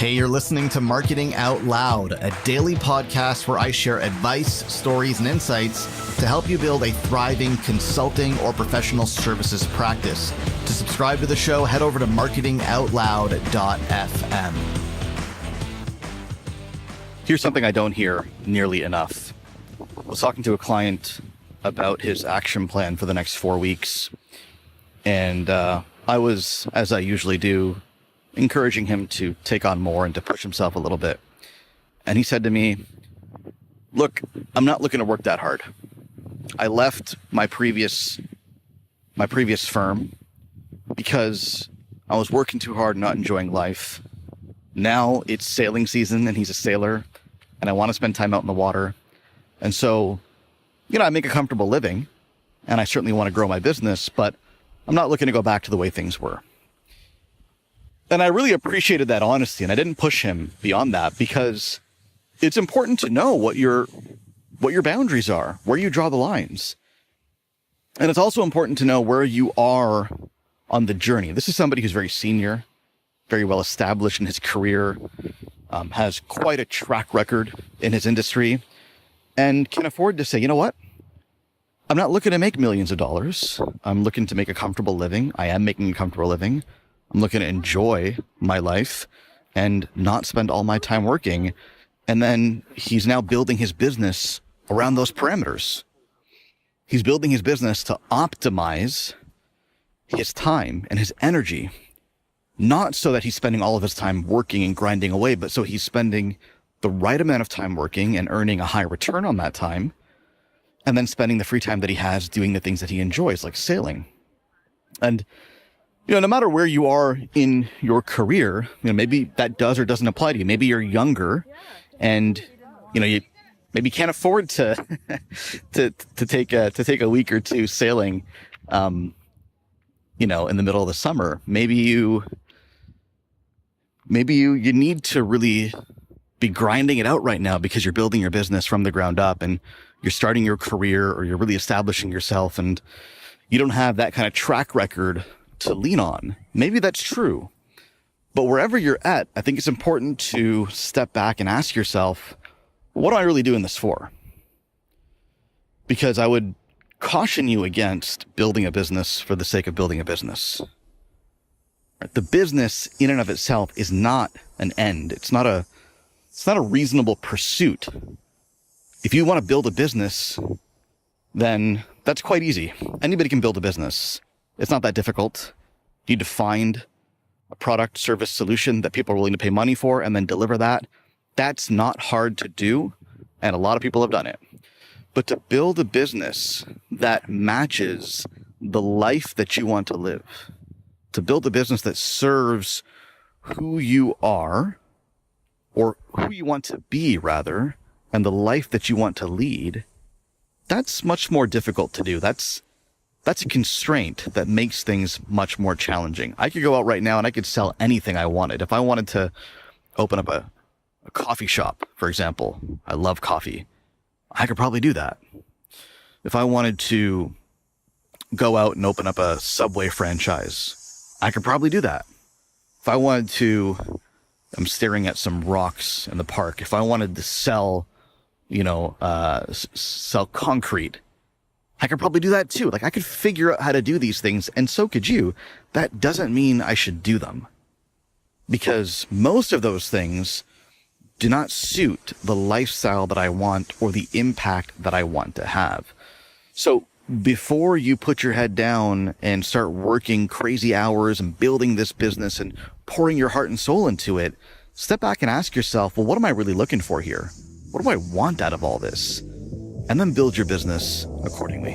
Hey, you're listening to Marketing Out Loud, a daily podcast where I share advice, stories, and insights to help you build a thriving consulting or professional services practice. To subscribe to the show, head over to marketingoutloud.fm. Here's something I don't hear nearly enough. I was talking to a client about his action plan for the next 4 weeks, and I was, as I usually do, encouraging him to take on more and to push himself a little bit. And he said to me, look, I'm not looking to work that hard. I left my previous firm because I was working too hard and not enjoying life. Now it's sailing season and he's a sailor and I want to spend time out in the water. And so, I make a comfortable living and I certainly want to grow my business, but I'm not looking to go back to the way things were. And I really appreciated that honesty, and I didn't push him beyond that because it's important to know what your boundaries are, where you draw the lines. And it's also important to know where you are on the journey. This is somebody who's very senior, very well established in his career, has quite a track record in his industry, and can afford to say, you know what? I'm not looking to make millions of dollars. I'm looking to make a comfortable living. I am making a comfortable living. I'm looking to enjoy my life and not spend all my time working. And then he's now building his business around those parameters. He's building his business to optimize his time and his energy, not so that he's spending all of his time working and grinding away, but so he's spending the right amount of time working and earning a high return on that time, and then spending the free time that he has doing the things that he enjoys, like sailing. And no matter where you are in your career, maybe that does or doesn't apply to you. Maybe you're younger and, you maybe can't afford to take a week or two sailing, in the middle of the summer. Maybe you need to really be grinding it out right now because you're building your business from the ground up and you're starting your career or you're really establishing yourself and you don't have that kind of track record to lean on. Maybe that's true. But wherever you're at, I think it's important to step back and ask yourself, what am I really doing this for? Because I would caution you against building a business for the sake of building a business. The business in and of itself is not an end. It's not a reasonable pursuit. If you want to build a business, then that's quite easy. Anybody can build a business. It's not that difficult. You need to find a product, service, solution that people are willing to pay money for and then deliver that. That's not hard to do, and a lot of people have done it. But to build a business that matches the life that you want to live, to build a business that serves who you are, or who you want to be, rather, and the life that you want to lead, that's much more difficult to do. That's a constraint that makes things much more challenging. I could go out right now and I could sell anything I wanted. If I wanted to open up a coffee shop, for example, I love coffee, I could probably do that. If I wanted to go out and open up a Subway franchise, I could probably do that. If I wanted to, I'm staring at some rocks in the park. If I wanted to sell, sell concrete, I could probably do that too. I could figure out how to do these things, and so could you. That doesn't mean I should do them, because most of those things do not suit the lifestyle that I want or the impact that I want to have. So before you put your head down and start working crazy hours and building this business and pouring your heart and soul into it, step back and ask yourself, well, what am I really looking for here? What do I want out of all this? And then build your business accordingly.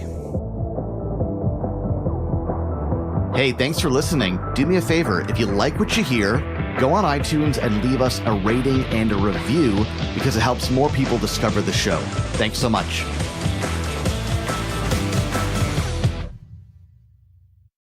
Hey, thanks for listening. Do me a favor. If you like what you hear, go on iTunes and leave us a rating and a review because it helps more people discover the show. Thanks so much.